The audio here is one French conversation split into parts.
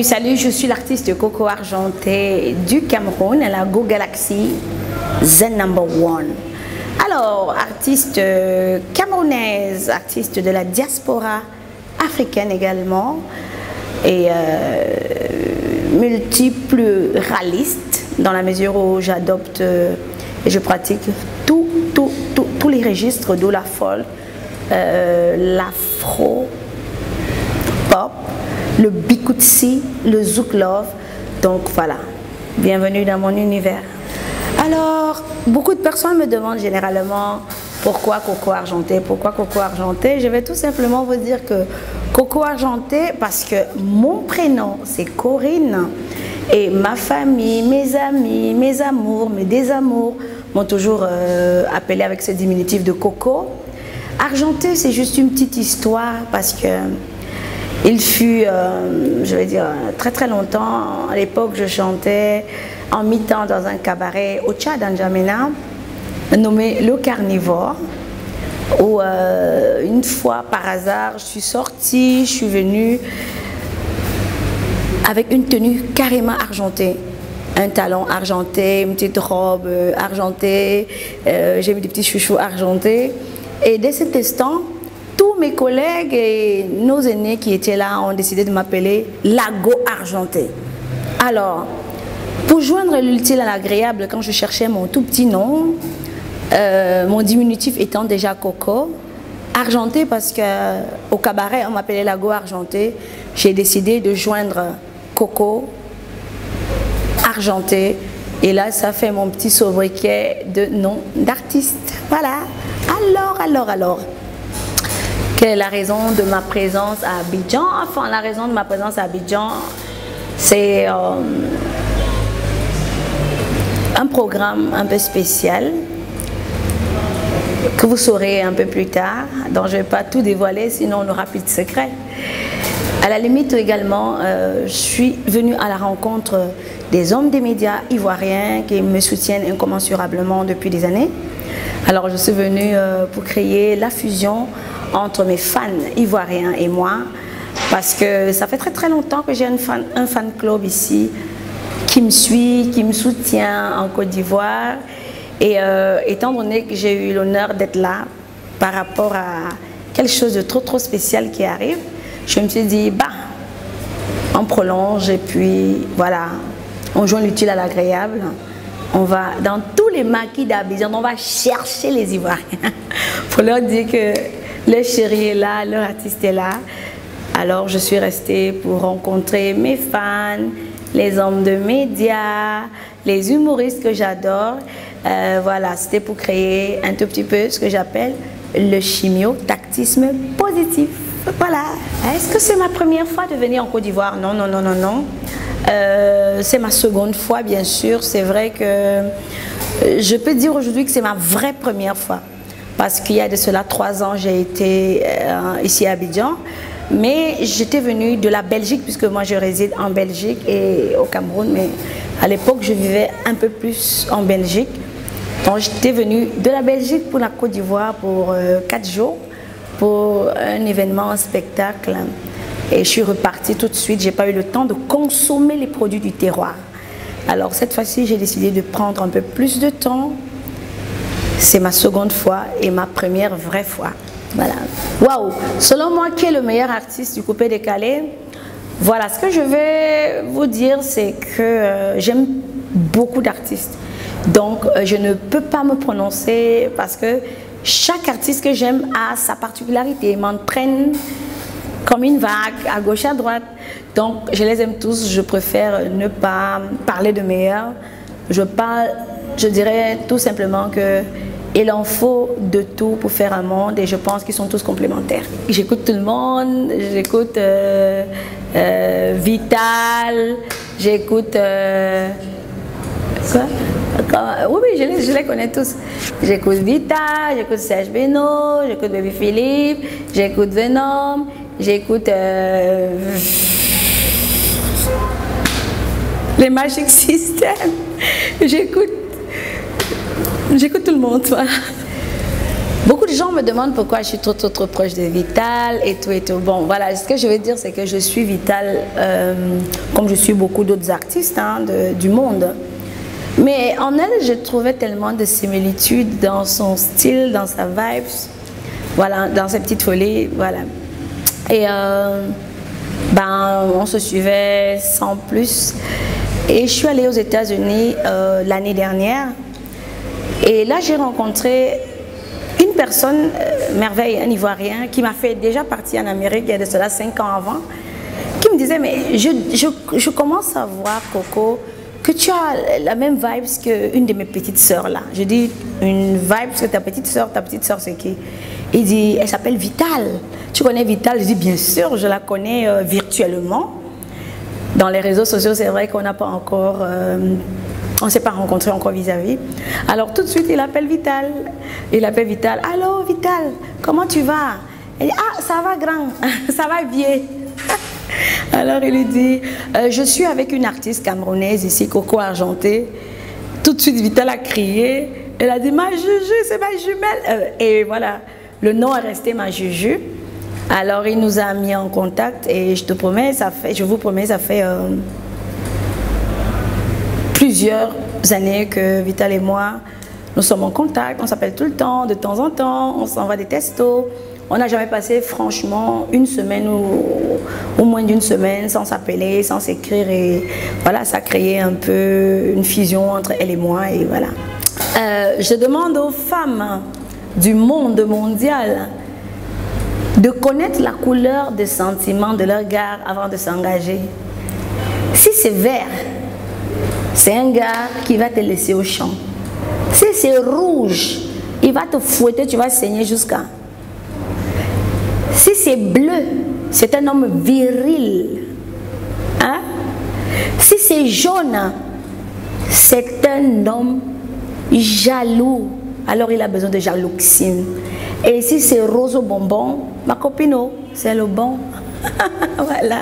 Salut, je suis l'artiste Coco Argenté du Cameroun à la Go Galaxy The Number One. Alors, artiste camerounaise, artiste de la diaspora africaine également et multipluraliste dans la mesure où j'adopte et je pratique tous les registres de la folk, l'afro, pop, le bikutsi, le zouk love. Donc voilà, bienvenue dans mon univers. Alors, beaucoup de personnes me demandent généralement pourquoi Coco Argenté, pourquoi Coco Argenté. Je vais tout simplement vous dire que Coco Argenté parce que mon prénom c'est Corinne et ma famille, mes amis, mes amours, mes désamours m'ont toujours appelé avec ce diminutif de Coco. Argenté, c'est juste une petite histoire parce que il fut, je vais dire, très longtemps. À l'époque, je chantais en mi-temps dans un cabaret au Tchad, en N'Djamena, nommé Le Carnivore, où une fois, par hasard, je suis sortie, je suis venue avec une tenue carrément argentée. Un talon argenté, une petite robe argentée, j'ai mis des petits chouchous argentés. Et dès cet instant, tous mes collègues et nos aînés qui étaient là ont décidé de m'appeler la Go Argenté. Alors, pour joindre l'utile à l'agréable, quand je cherchais mon tout petit nom, mon diminutif étant déjà Coco, Argenté parce qu'au cabaret on m'appelait la Go Argenté, j'ai décidé de joindre Coco Argenté et là ça fait mon petit sobriquet de nom d'artiste. Voilà. Alors. Quelle est la raison de ma présence à Abidjan? Enfin, la raison de ma présence à Abidjan, c'est un programme un peu spécial que vous saurez un peu plus tard, dont je ne vais pas tout dévoiler, sinon on aura plus de secrets. À la limite également, je suis venue à la rencontre des hommes des médias ivoiriens qui me soutiennent incommensurablement depuis des années. Alors je suis venue pour créer la fusion entre mes fans ivoiriens et moi, parce que ça fait très longtemps que j'ai un fan club ici qui me suit, qui me soutient en Côte d'Ivoire. Et étant donné que j'ai eu l'honneur d'être là par rapport à quelque chose de trop spécial qui arrive, je me suis dit, bah, on prolonge et puis voilà, on joint l'utile à l'agréable. On va dans tous les maquis d'Abidjan, on va chercher les Ivoiriens pour leur dire que le chéri est là, leur artiste est là. Alors je suis restée pour rencontrer mes fans, les hommes de médias, les humoristes que j'adore. Voilà, c'était pour créer un tout petit peu ce que j'appelle le chimio-tactisme positif. Voilà. Est-ce que c'est ma première fois de venir en Côte d'Ivoire? Non. C'est ma seconde fois, bien sûr. C'est vrai que je peux dire aujourd'hui que c'est ma vraie première fois. Parce qu'il y a de cela 3 ans, j'ai été ici à Abidjan. Mais j'étais venue de la Belgique, puisque moi je réside en Belgique et au Cameroun. Mais à l'époque, je vivais un peu plus en Belgique. Donc j'étais venue de la Belgique pour la Côte d'Ivoire pour 4 jours, pour un événement, un spectacle. Et je suis repartie tout de suite. Je n'ai pas eu le temps de consommer les produits du terroir. Alors cette fois-ci, j'ai décidé de prendre un peu plus de temps. C'est ma seconde fois et ma première vraie fois. Voilà. Waouh! Selon moi, qui est le meilleur artiste du coupé décalé? Voilà, ce que je vais vous dire, c'est que j'aime beaucoup d'artistes. Donc, je ne peux pas me prononcer parce que chaque artiste que j'aime a sa particularité. Il m'entraîne comme une vague, à gauche, à droite. Donc, je les aime tous. Je préfère ne pas parler de meilleurs. Je dirais tout simplement que il en faut de tout pour faire un monde et je pense qu'ils sont tous complémentaires. J'écoute tout le monde, j'écoute Vital, j'écoute... Oui, je les connais tous. J'écoute Vital, j'écoute Serge Beno, j'écoute Baby Philippe, j'écoute Venom, j'écoute les Magic System, j'écoute tout le monde. Voilà. Beaucoup de gens me demandent pourquoi je suis trop proche de Vital et tout et tout. Bon, voilà, ce que je veux dire, c'est que je suis Vital comme je suis beaucoup d'autres artistes hein, du monde. Mais en elle, je trouvais tellement de similitudes dans son style, dans sa vibe, voilà, dans ses petites folies, voilà. Et ben, on se suivait sans plus. Et je suis allée aux États-Unis l'année dernière. Et là, j'ai rencontré une personne, merveille, un Ivoirien, qui m'a fait déjà partie en Amérique il y a de cela 5 ans avant, qui me disait, mais je commence à voir, Coco, que tu as la même vibe qu'une de mes petites sœurs là. Je dis, une vibe, parce que ta petite sœur c'est qui? Il dit, elle s'appelle Vital. Tu connais Vital? Je dis, bien sûr, je la connais virtuellement. Dans les réseaux sociaux, c'est vrai qu'on n'a pas encore... on ne s'est pas rencontrés encore vis-à-vis. Alors tout de suite, il appelle Vital. Il appelle Vital. Allô Vital, comment tu vas? Elle dit, ah, ça va grand, ça va vieux. Alors il lui dit, je suis avec une artiste camerounaise ici, Coco Argenté. Tout de suite, Vital a crié. Elle a dit, ma Juju, c'est ma jumelle. Et voilà, le nom est resté ma Juju. Alors il nous a mis en contact et je te promets, je vous promets, ça fait plusieurs années que Vital et moi, nous sommes en contact, on s'appelle tout le temps, de temps en temps, on s'envoie des textos. On n'a jamais passé franchement une semaine ou moins d'une semaine sans s'appeler, sans s'écrire et voilà, ça a créé un peu une fusion entre elle et moi et voilà. Je demande aux femmes du monde mondial de connaître la couleur des sentiments de leur gars avant de s'engager. Si c'est vert, c'est un gars qui va te laisser au champ. Si c'est rouge, il va te fouetter, tu vas saigner jusqu'à. Si c'est bleu, c'est un homme viril. Hein? Si c'est jaune, c'est un homme jaloux. Alors il a besoin de jaloxine. Et si c'est rose au bonbon, ma copine, c'est le bon. Voilà.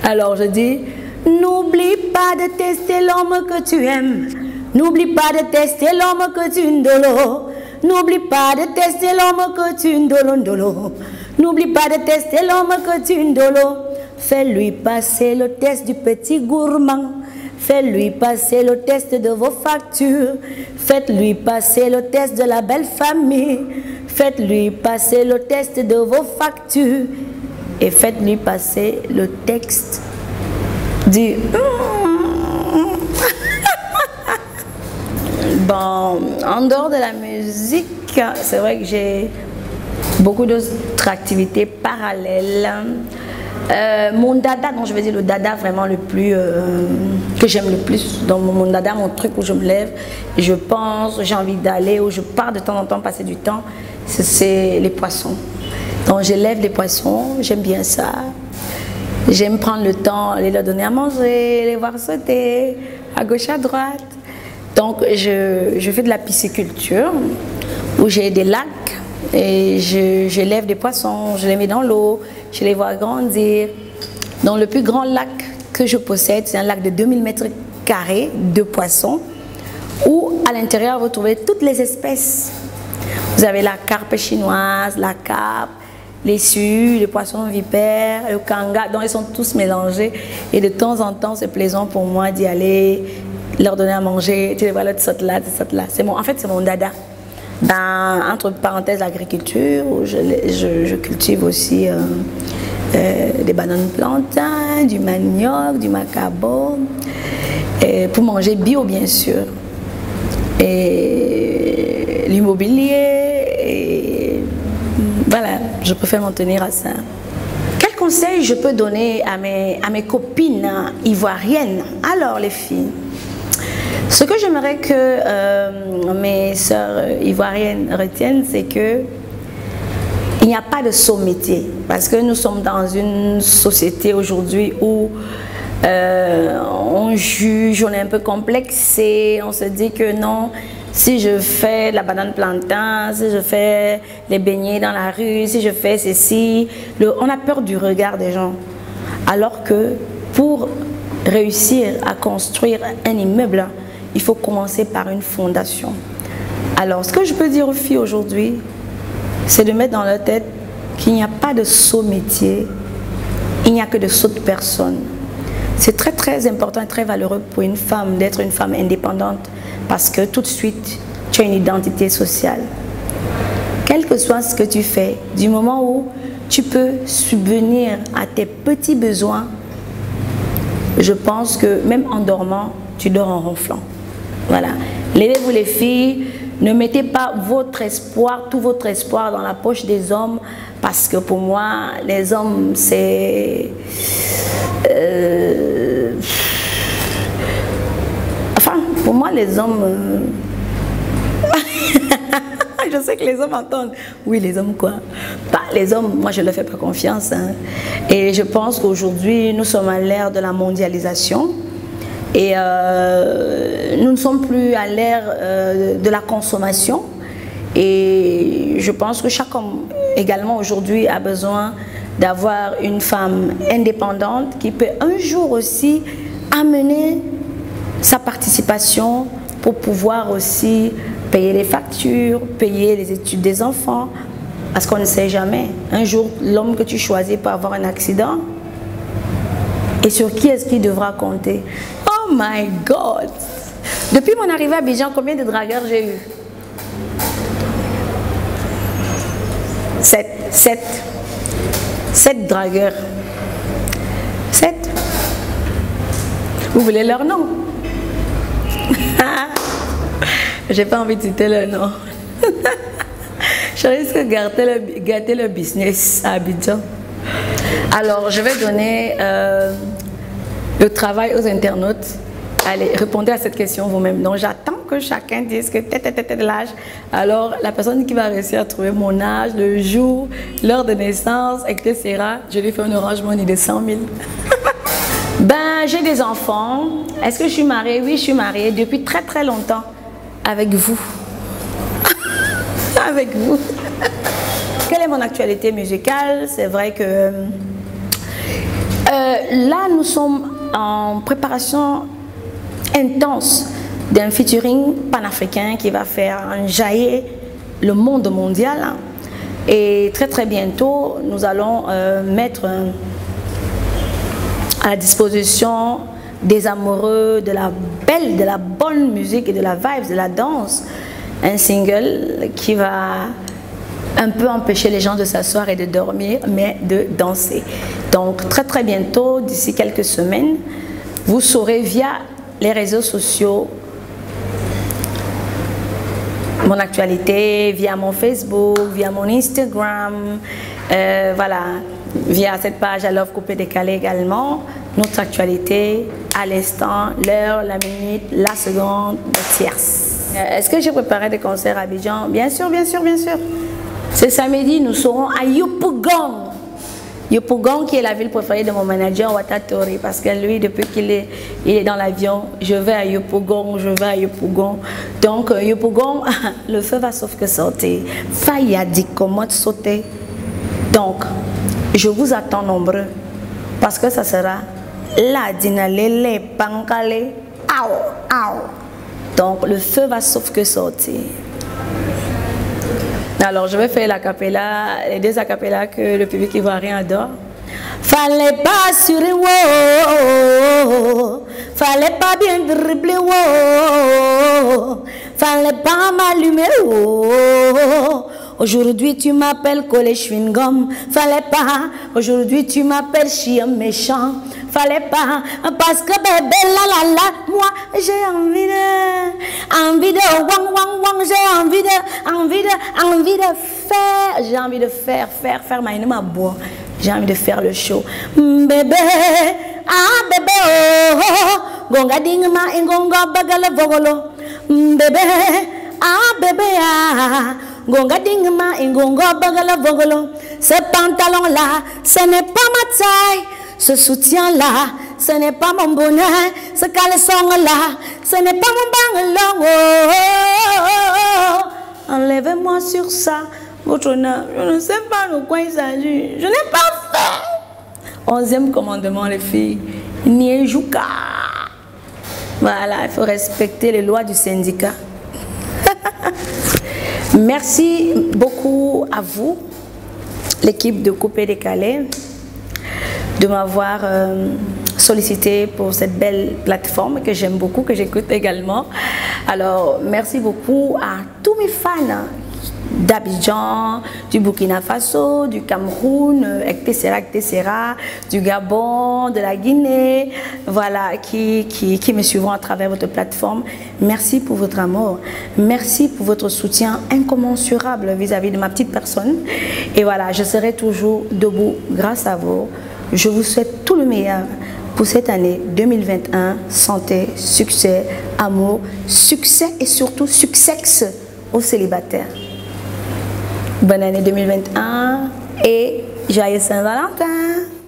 Alors je dis, n'oublie pas de tester l'homme que tu aimes. N'oublie pas de tester l'homme que tu ndolo. N'oublie pas de tester l'homme que tu ndolo. N'oublie pas de tester l'homme que tu ndolo. Fais-lui passer le test du petit gourmand. Faites-lui passer le test de vos factures. Faites-lui passer le test de la belle famille. Faites-lui passer le test de vos factures. Et faites-lui passer le texte du... Bon, en dehors de la musique, c'est vrai que j'ai beaucoup d'autres activités parallèles. Mon dada, non je vais dire le dada vraiment le plus que j'aime le plus dans mon dada, mon truc où je me lève, je pense, j'ai envie d'aller, où je pars de temps en temps passer du temps, c'est les poissons. Donc je lève les poissons, j'aime bien ça. J'aime prendre le temps, les leur donner à manger, les voir sauter à gauche à droite. Donc je fais de la pisciculture où j'ai des lacs et je lève des poissons, je les mets dans l'eau, je les vois grandir. Donc le plus grand lac que je possède, c'est un lac de 2000 mètres carrés de poissons où à l'intérieur vous trouvez toutes les espèces. Vous avez la carpe chinoise, la carpe, les sues, les poissons vipères, le kanga, donc ils sont tous mélangés et de temps en temps c'est plaisant pour moi d'y aller, leur donner à manger, tu les vois là, tu sautes là, en fait c'est mon dada. Entre parenthèses l'agriculture, où je cultive aussi des bananes plantains, du manioc, du macabo, pour manger bio bien sûr. Et l'immobilier, et voilà, je préfère m'en tenir à ça. Quel conseil je peux donner à mes copines ivoiriennes? Alors les filles, ce que j'aimerais que mes sœurs ivoiriennes retiennent, c'est que il n'y a pas de saut métier. Parce que nous sommes dans une société aujourd'hui où on juge, on est un peu complexé, on se dit que non, si je fais la banane plantain, si je fais les beignets dans la rue, si je fais ceci, on a peur du regard des gens. Alors que pour réussir à construire un immeuble, il faut commencer par une fondation. Alors, ce que je peux dire aux filles aujourd'hui, c'est de mettre dans leur tête qu'il n'y a pas de sot métier, il n'y a que de sottes personnes. C'est très très important et très valeureux pour une femme d'être une femme indépendante parce que tout de suite, tu as une identité sociale. Quel que soit ce que tu fais, du moment où tu peux subvenir à tes petits besoins, je pense que même en dormant, tu dors en ronflant. Voilà. Levez-vous les filles, ne mettez pas votre espoir, tout votre espoir dans la poche des hommes, parce que pour moi, les hommes, c'est... Enfin, pour moi, les hommes... Je sais que les hommes entendent. Oui, les hommes quoi? Bah, les hommes, moi je ne leur fais pas confiance. Hein. Et je pense qu'aujourd'hui, nous sommes à l'ère de la mondialisation. Et nous ne sommes plus à l'ère de la consommation. Et je pense que chaque homme également aujourd'hui a besoin d'avoir une femme indépendante qui peut un jour aussi amener sa participation pour pouvoir aussi payer les factures, payer les études des enfants, parce qu'on ne sait jamais. Un jour, l'homme que tu choisis peut avoir un accident. Et sur qui est-ce qu'il devra compter? Oh my God! Depuis mon arrivée à Abidjan, combien de dragueurs j'ai eu? 7 dragueurs. 7. Vous voulez leur nom? J'ai pas envie de citer leur nom. Je risque de gâter le business à Abidjan. Alors, je vais donner le travail aux internautes. Allez, répondez à cette question vous-même. Donc, j'attends que chacun dise que tel l'âge. Alors, la personne qui va réussir à trouver mon âge, le jour, l'heure de naissance, etc., je lui fais un Orange Money de 100 000. Ben, j'ai des enfants. Est-ce que je suis mariée? Oui, je suis mariée depuis très très longtemps. Avec vous. Avec vous. Quelle est mon actualité musicale? C'est vrai que là, nous sommes en préparation intense d'un featuring panafricain qui va faire jaillir le monde mondial. Et très très bientôt, nous allons mettre à la disposition des amoureux de la belle, de la bonne musique et de la vibe, de la danse, un single qui va un peu empêcher les gens de s'asseoir et de dormir, mais de danser. Donc très très bientôt, d'ici quelques semaines, vous saurez via les réseaux sociaux mon actualité, via mon Facebook, via mon Instagram, voilà, via cette page à Love Coupé Décalé également, notre actualité à l'instant, l'heure, la minute, la seconde, la tierce. Est-ce que j'ai préparé des concerts à Abidjan? Bien sûr, bien sûr, bien sûr. Ce samedi, nous serons à Yopougon. Yopougon qui est la ville préférée de mon manager Watatori, parce que lui, depuis qu'il est dans l'avion, je vais à Yopougon, je vais à Yopougon. Donc Yopougon, le feu va sauf que sauter. Faille a dit comment sauter. Donc, je vous attends nombreux, parce que ça sera la dinalele pankale, donc le feu va sauf que sortir. Alors je vais faire l'acapella, les deux acapellas que le public ivoirien adore. Fallait pas assurer, wow. Fallait pas bien dribbler, wow. Fallait pas m'allumer, wow. Aujourd'hui tu m'appelles collé chewing gum, fallait pas. Aujourd'hui tu m'appelles chien méchant, fallait pas. Parce que bébé la, moi j'ai envie de wang wang wang, j'ai envie de faire ma bois. J'ai envie de faire le show. Bébé, ah bébé, oh, gonga dingma ingonga bagala vogolo. Bébé, ah bébé, ah. Gonga dingma ingonga bagala vogolo. Ce pantalon là, ce n'est pas ma taille. Ce soutien là, ce n'est pas mon bonheur. Ce caleçon là, ce n'est pas mon bangalon. Enlevez-moi sur ça. Votre honneur, je ne sais pas de quoi il s'agit. Je n'ai pas fait. 11e commandement, les filles. Niejouka. Voilà, il faut respecter les lois du syndicat. Merci beaucoup à vous, l'équipe de Coupé Décalé, de m'avoir sollicité pour cette belle plateforme que j'aime beaucoup, que j'écoute également. Alors, merci beaucoup à tous mes fans d'Abidjan, du Burkina Faso, du Cameroun, etc., du Gabon, de la Guinée, voilà, qui me suivront à travers votre plateforme. Merci pour votre amour, merci pour votre soutien incommensurable vis-à-vis de ma petite personne. Et voilà, je serai toujours debout grâce à vous. Je vous souhaite tout le meilleur pour cette année 2021. Santé, succès, amour, succès et surtout succès aux célibataires. Bonne année 2021 et joyeux Saint-Valentin!